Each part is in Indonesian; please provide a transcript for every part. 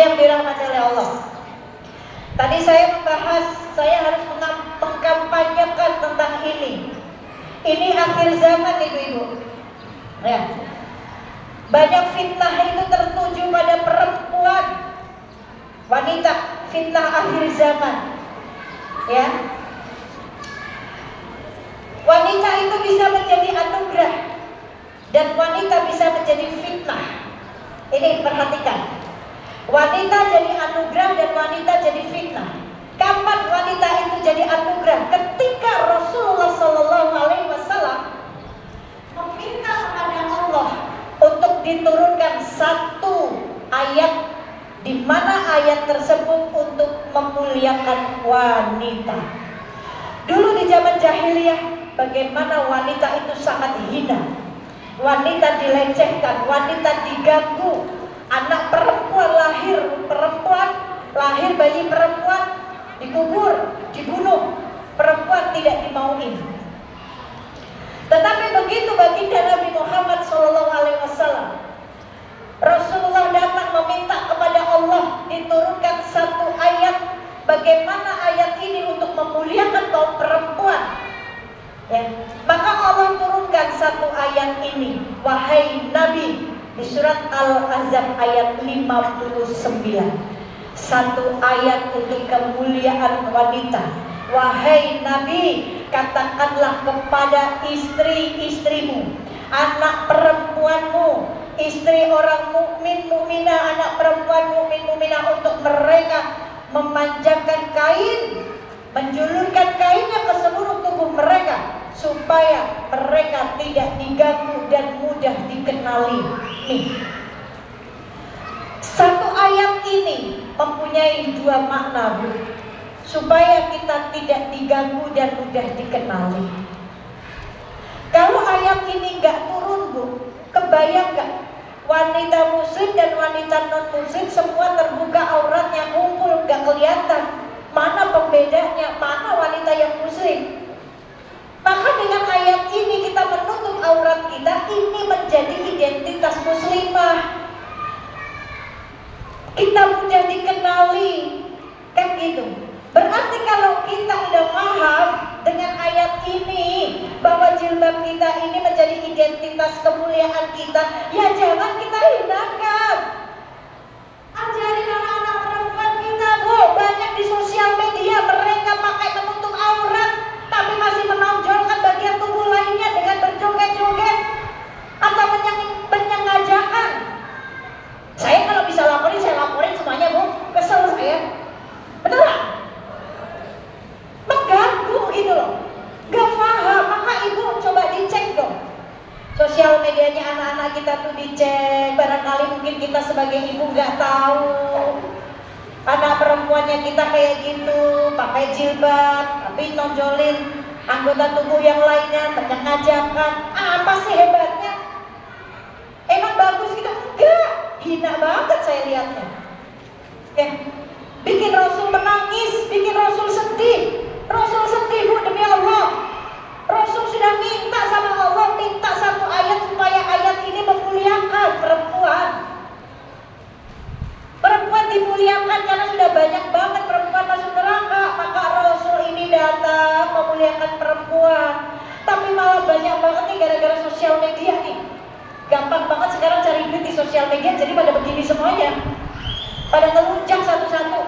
yang dirahmati oleh Allah. Tadi saya membahas, saya harus mengkampanyekan tentang ini. Ini akhir zaman, ibu-ibu. Ya. Banyak fitnah itu tertuju pada perempuan, wanita, fitnah akhir zaman. Ya. Wanita itu bisa menjadi anugerah dan wanita bisa menjadi fitnah. Ini perhatikan. Wanita jadi anugerah dan wanita jadi fitnah. Kapan wanita itu jadi anugerah? Ketika Rasulullah SAW meminta kepada Allah untuk diturunkan satu ayat, di mana ayat tersebut untuk memuliakan wanita. Dulu di zaman jahiliyah, bagaimana wanita itu sangat hina. Wanita dilecehkan, wanita diganggu. Anak perempuan lahir bayi perempuan dikubur, dibunuh, perempuan tidak dimauin. Tetapi begitu baginda Nabi Muhammad SAW, Rasulullah datang meminta kepada Allah diturunkan satu ayat. Bagaimana ayat ini untuk memuliakan kaum perempuan? Ya. Maka Allah turunkan satu ayat ini, wahai Nabi, di surat Al-Ahzab ayat 59. Satu ayat untuk kemuliaan wanita. Wahai Nabi, katakanlah kepada istri-istrimu, anak perempuanmu, istri orang mukmin mukminah, anak perempuan mukmin mukminah, untuk mereka memanjangkan kain, menjulurkan kainnya ke seluruh tubuh mereka, supaya mereka tidak diganggu dan mudah dikenali. Nih, satu ayat ini mempunyai dua makna, Bu. Supaya kita tidak diganggu dan mudah dikenali. Kalau ayat ini nggak turun, Bu, kebayang nggak? Wanita muslim dan wanita non muslim semua terbuka auratnya, ngumpul, nggak kelihatan. Mana pembedanya? Mana wanita yang muslim? Maka dengan ayat ini kita menutup aurat kita. Ini menjadi identitas muslimah. Kita mudah dikenali, kan gitu. Berarti kalau kita udah paham dengan ayat ini bahwa jilbab kita ini menjadi identitas kemuliaan kita, ya jangan kita hinakan. Ajarin anak-anak perempuan kita, Bu. Banyak di sosial media mereka pakai menutup aurat, tapi masih menonjolkan bagian tubuh lainnya dengan berjoget-joget atau menyengajakan. Saya kalau bisa laporin, saya laporin semuanya, Bu. Kesel saya. Beneran? Mengganggu gitu loh. Gak paham, maka ibu coba dicek dong. Sosial medianya anak-anak kita tuh dicek. Barangkali mungkin kita sebagai ibu gak tahu. Anak perempuannya kita kayak gitu, pakai jilbab, tapi nonjolin anggota tubuh yang lainnya, menyengajakan. Apa sih hebatnya? Emang bagus gitu? Enggak, hina banget saya lihatnya. Bikin Rasul menangis, bikin Rasul sedih. Rasul sedih, Bu, demi Allah. Rasul sudah minta sama Allah, minta satu ayat supaya ayat ini memuliakan perempuan. Perempuan dimuliakan karena sudah banyak banget perempuan masuk neraka. Maka Rasul ini datang memuliakan perempuan. Tapi malah banyak banget nih gara-gara sosial media nih. Gampang banget sekarang cari duit di sosial media, jadi pada begini semuanya. Pada ngelunjak satu-satu.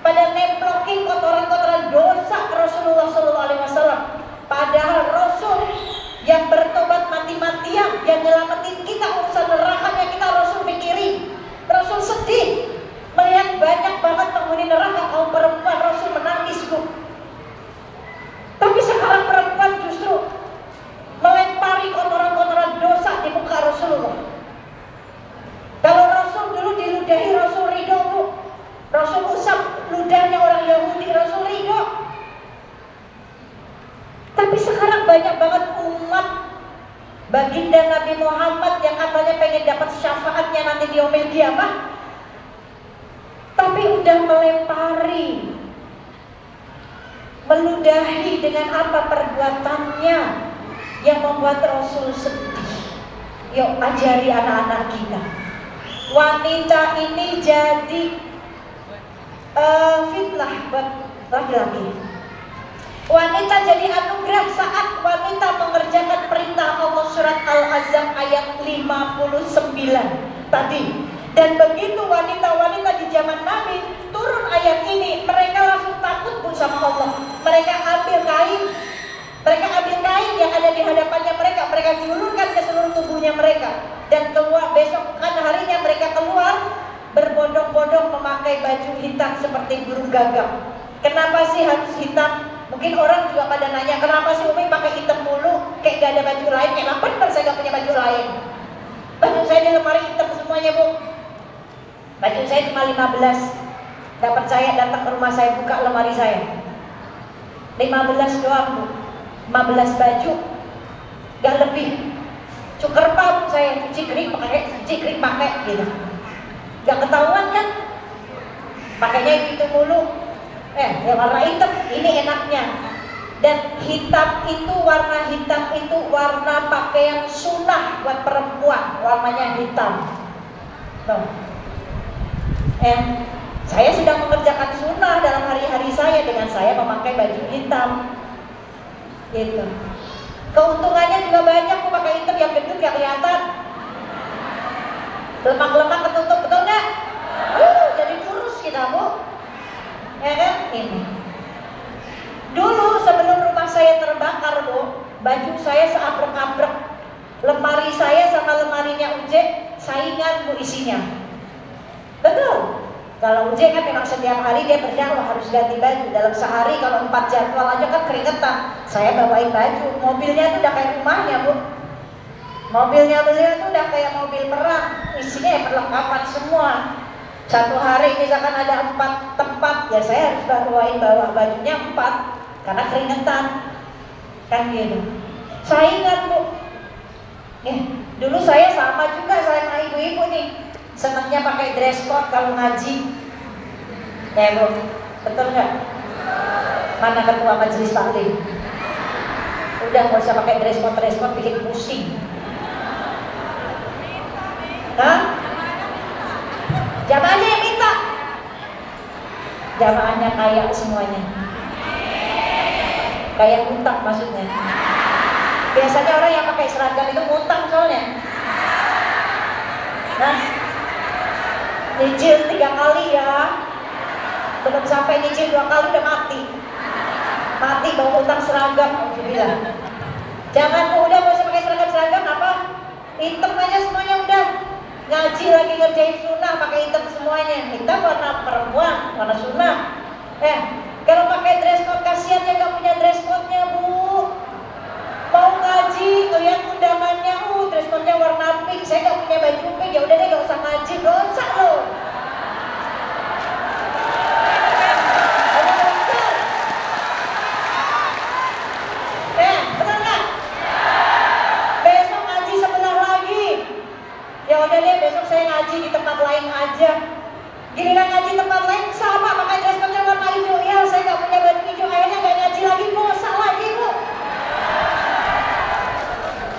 Pada nemplokin kotoran-kotoran dosa ke Rasulullah SAW. Padahal Rasul yang bertobat mati-matian, yang nyelamatin kita urusan nerakanya, kita Rasul pikirin. Rasul sedih melihat banyak banget penghuni neraka kaum perempuan. Rasul menangis, Bu. Tapi sekarang perempuan justru melempari kotoran-kotoran dosa di muka Rasulullah. Kalau Rasul dulu diludahi, Rasul ridho, Bu. Rasul usap ludahnya orang Yahudi, Rasul ridho. Tapi sekarang banyak banget umat baginda Nabi Muhammad yang katanya pengen dapat syafaatnya nanti di yaumil kiamah, tapi udah melempari, meludahi dengan apa perbuatannya yang membuat Rasul sedih. Yuk ajari anak-anak kita. Wanita ini jadi fitnah buat laki-laki. Wanita jadi anugerah saat wanita mengerjakan perintah Allah, surat Al-Ahzab ayat 59 tadi. Dan begitu wanita-wanita di zaman Nabi turun ayat ini, mereka langsung takut Bu sama Allah. Mereka ambil kain yang ada di hadapannya mereka julurkan ke seluruh tubuhnya mereka, dan keluar besok kan harinya mereka keluar berbondong-bondong memakai baju hitam seperti burung gagak. Kenapa sih harus hitam? Mungkin orang juga pada nanya, kenapa sih Umi pakai hitam mulu? Kayak gak ada baju lain. Emang benar saya gak punya baju lain. Baju saya di lemari hitam semuanya Bu. Baju saya cuma 15. Gak percaya datang ke rumah saya, buka lemari saya, 15 doang Bu. 15 baju, gak lebih. Cukerpa Bu saya, cuci kering pakai gitu. Gak ketahuan kan? Pakainya itu mulu. Yang warna hitam ini enaknya. Dan hitam itu, warna hitam itu warna pakaian sunnah buat perempuan, warnanya hitam. Tuh. Saya sedang mengerjakan sunnah dalam hari-hari saya dengan saya memakai baju hitam. Gitu. Keuntungannya juga banyak Bu pakai hitam, yang gendut gak kelihatan. Lemak-lemak ketutup, betul nggak? Jadi kurus kita Bu. Ya kan? Ini dulu sebelum rumah saya terbakar Bu, baju saya seabrek-abrek. Lemari saya sama lemarinya Uje saingan Bu isinya. Betul. Kalau Uje kan memang setiap hari dia berdakwah harus ganti baju. Dalam sehari kalau 4 jadwal aja kan keringetan. Saya bawain baju. Mobilnya tuh udah kayak rumahnya Bu. Mobilnya beliau tuh udah kayak mobil perang. Isinya ya perlengkapan semua. Satu hari misalkan ada 4 tempat, ya saya harus bawa bajunya 4 karena keringetan, kan gitu. Saingan Bu. Dulu saya sama juga sama ibu-ibu nih, senangnya pakai dress code kalau ngaji. Ya Bu, betul nggak? Mana ketua majelis taklim? Udah nggak usah pakai dress code bikin pusing. Hah? Jamaahnya yang minta. Jamaahnya kaya semuanya. Kayak utang maksudnya. Biasanya orang yang pakai seragam itu utang soalnya. Nah, nyicil 3 kali ya. Belum sampai nyicil 2 kali udah mati. Mati bawa utang seragam. Alhamdulillah. Jangan udah gak usah pakai seragam apa? Hitam aja semuanya udah. Ngaji lagi ngerjain sunnah pakai hitam semuanya. Hitam warna perempuan, warna sunnah. Kalau pakai dress code kasihan yang gak punya dress code-nya Bu. Mau ngaji ngeliat undangannya, dress code-nya warna pink. Saya gak punya baju pink, ya udah deh gak usah ngaji, dosa loh. Betul nggak? Besok ngaji sebelah lagi. Ya udah deh besok saya ngaji di tempat lain aja. Giliran ngaji tempat lain sama pakai dress code warna hijau. Ya saya nggak punya baju hijau, akhirnya nggak ngaji lagi, bosan lagi Bu.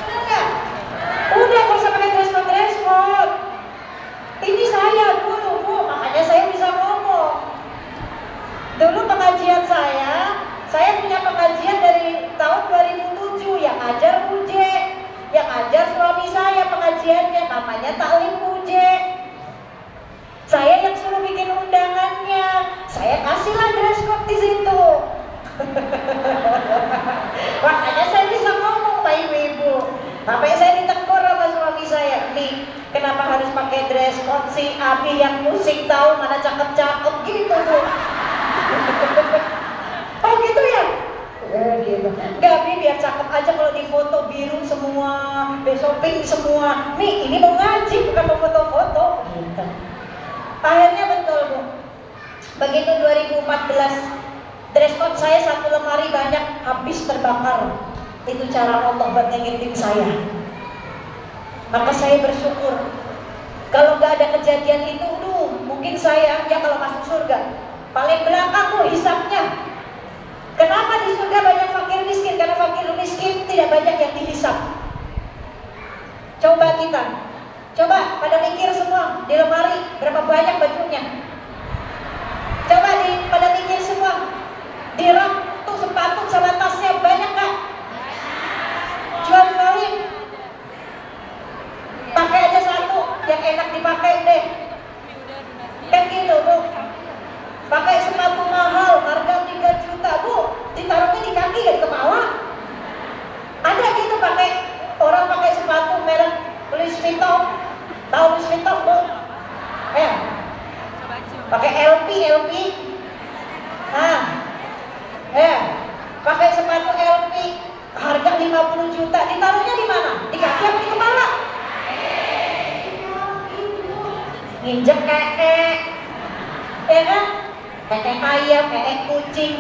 Benar nggak? Udah nggak usah pakai dress code. Ini saya dulu Bu, makanya saya bisa ngomong. Dulu pengajian saya punya pengajian dari tahun 2007 yang ajar Uje. Yang ajar suami saya pengajiannya, namanya Taklim Uje. Saya yang suruh bikin undangannya, saya kasihlah dress code di situ. Makanya saya bisa ngomong Pak Ibu-ibu. Sampai saya ditegur sama suami saya, nih kenapa harus pakai dress code sih? Abi yang musik tahu mana cakep-cakep gitu tuh. Oh gitu ya? Gitu. Gabi biar cakep aja kalau di foto biru semua, besok pink semua. Nih ini mau ngaji bukan mau foto-foto gitu. Akhirnya betul Bu, Begitu 2014, dress code saya satu lemari banyak habis terbakar. Itu cara Allah buat ngingetin saya. Maka saya bersyukur. Kalau nggak ada kejadian itu, mungkin saya ya kalau masuk surga paling belakang hisapnya. Kenapa di surga banyak fakir miskin? Karena fakir miskin tidak banyak yang dihisap. Coba pada mikir semua di lemari berapa banyak bajunya. Pada mikir semua di rak tuh sepatu sama tasnya banyak nggak? Jual beli. Pakai aja satu yang enak dipakai deh. Kan gitu Bu. Pakai sepatu mahal harga 3 juta Bu, ditaruhnya di kaki dan di kepala. Ada gitu orang pakai sepatu merek Louis Vuitton. Tahu Louis Vuitton Bu? Pakai LP. Pakai sepatu LP harga 50 juta, ditaruhnya di mana? Di kaki apa di kepala? Nginjek kekek, ya kan? Kekek ayam, kekek kucing.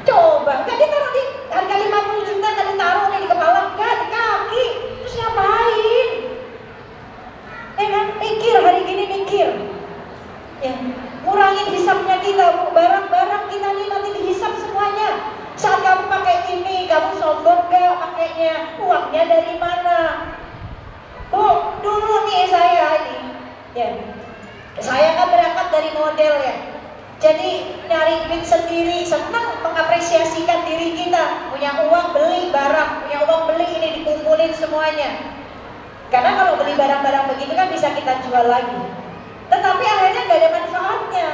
Coba, kan ditaruh di harga 50 juta, kan ditaruhnya di kepala, kan di kaki. Terus ngapain? Ya kan? Mikir hari gini mikir. Ya, ngurangin hisapnya kita Bu. Barang-barang kita nih nanti dihisap semuanya. Saat kamu pakai ini, kamu sombong gak pakainya? Uangnya dari mana? Bu, dulu nih saya ini, ya, saya kan berangkat dari model ya. Jadi nyari duit sendiri, senang mengapresiasikan diri kita. Punya uang beli barang, punya uang beli ini, dikumpulin semuanya. Karena kalau beli barang-barang begitu kan bisa kita jual lagi. Tetapi akhirnya gak ada manfaatnya.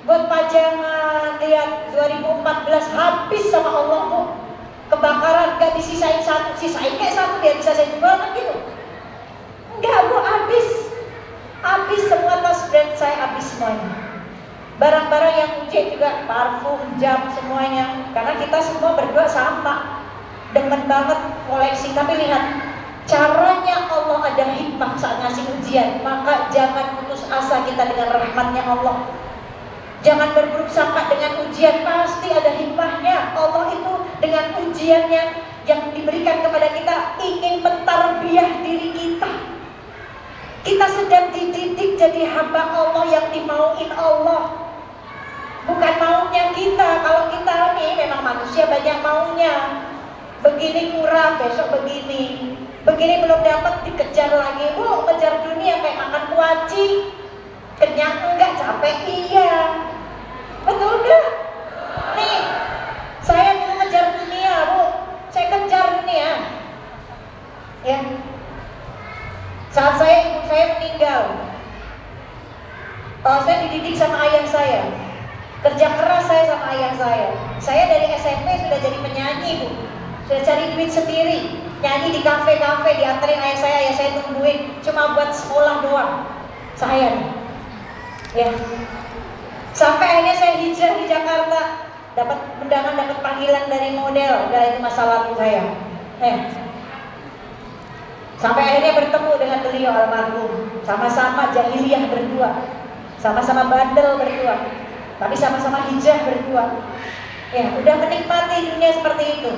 Buat pajangan, lihat 2014 habis sama Allah Bu. Kebakaran gak disisain satu, sisain kayak satu dia bisa saya jual kan gitu. Enggak Bu, habis semua tas brand saya, habis semuanya. Barang-barang yang uji juga, parfum, jam, semuanya. Karena kita semua berdua sama, demen banget koleksi. Tapi lihat, caranya Allah ada hikmah saat ngasih ujian. Maka jangan putus asa kita dengan rahmatnya Allah. Jangan berburuk sangka dengan ujian, pasti ada hikmahnya. Allah itu dengan ujiannya yang diberikan kepada kita ingin mentarbiyah diri kita. Kita sedang dididik jadi hamba Allah yang dimauin Allah, bukan maunya kita. Kalau kita nih memang manusia banyak maunya. Begini kurang, besok begini. Begini belum dapat, dikejar lagi. Bu, kejar dunia kayak makan kuaci. Kenyang enggak, capek iya. Betul enggak? Nih, saya mau ngejar dunia Bu. Saya kejar dunia. Ya. Saat ibu saya meninggal, saya dididik sama ayah saya. Kerja keras saya sama ayah saya. Saya dari SMP sudah jadi penyanyi Bu. Sudah cari duit sendiri, nyanyi di kafe-kafe, dianterin ayah saya tungguin cuma buat sekolah doang. Saya nih, ya. Sampai akhirnya saya hijrah di Jakarta, dapat undangan, dapat panggilan dari model. Udah itu masa lalu saya. Sampai akhirnya bertemu dengan beliau almarhum. Sama-sama jahiliyah berdua, sama-sama bandel berdua, tapi sama-sama hijrah berdua. Ya, udah menikmati dunia seperti itu.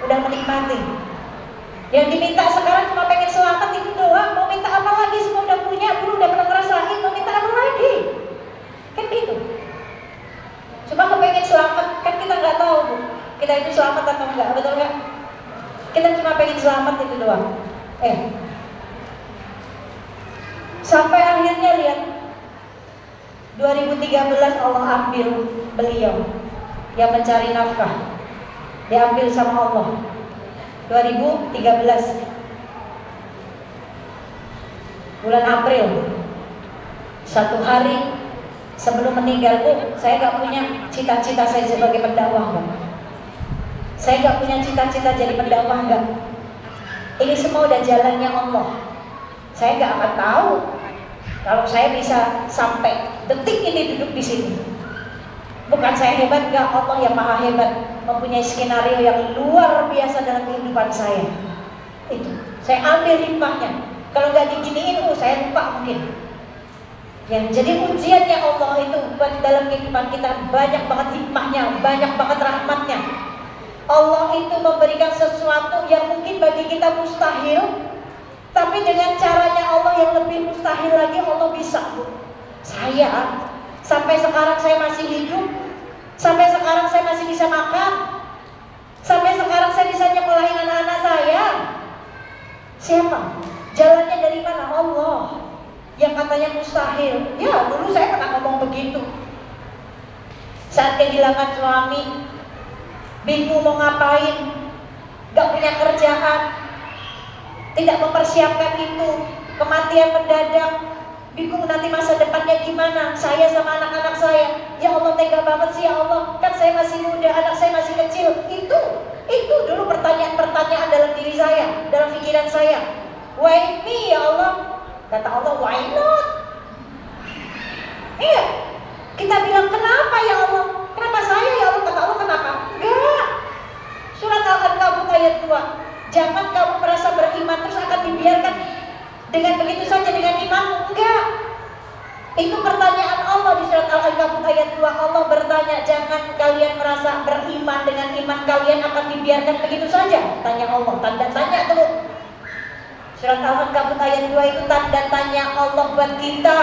Udah menikmati. Yang diminta sekarang cuma pengen selamat itu doang. Mau minta apa lagi? Semua udah punya, dulu udah pernah ngerasain. Mau minta apa lagi? Kan gitu. Cuma kepengen selamat, kan kita nggak tahu Bu, kita itu selamat atau enggak, betul nggak? Kita cuma pengen selamat itu doang. Sampai akhirnya lihat 2013 Allah ambil beliau yang mencari nafkah, diambil sama Allah. 2013 bulan April, satu hari sebelum meninggalku, saya gak punya cita-cita saya sebagai pendakwah Bang. Saya gak punya cita-cita jadi pendakwah, enggak. Ini semua udah jalannya Allah. Saya gak akan tahu kalau saya bisa sampai detik ini duduk di sini. Bukan saya hebat, enggak, Allah yang maha hebat, mempunyai skenario yang luar biasa dalam kehidupan saya. Itu, saya ambil hikmahnya. Kalau nggak diginiin, saya lupa mungkin. Yang jadi ujiannya Allah itu buat dalam kehidupan kita banyak banget hikmahnya, banyak banget rahmatnya. Allah itu memberikan sesuatu yang mungkin bagi kita mustahil, tapi dengan caranya Allah yang lebih mustahil lagi Allah bisa. Saya sampai sekarang saya masih hidup, sampai sekarang saya masih bisa makan, sampai sekarang saya bisa nyekolahin anak-anak saya. Siapa? Jalannya dari mana? Allah. Yang katanya mustahil. Ya dulu saya pernah ngomong begitu. Saat kehilangan suami, bingung mau ngapain, gak punya kerjaan, tidak mempersiapkan itu, kematian mendadak, bingung nanti masa depannya gimana, saya sama anak-anak saya. Ya Allah, tega banget sih ya Allah, kan saya masih muda, anak saya masih kecil. Itu dulu pertanyaan-pertanyaan dalam diri saya, dalam pikiran saya. Why me ya Allah? Kata Allah, why not? Iya, kita bilang kenapa ya Allah? Kenapa saya ya Allah? Kata Allah, kenapa? Enggak. Surat Al-Ankabut ayat 2. Jangan kamu merasa beriman terus akan dibiarkan dengan begitu saja dengan imanmu. Enggak. Itu pertanyaan Allah di surat Al-Ankabut ayat 2. Allah bertanya, jangan kalian merasa beriman dengan iman kalian akan dibiarkan begitu saja. Tanya Allah, tanda tanya dulu. Surat Al-Ankabut ayat 2 itu tanda tanya Allah buat kita.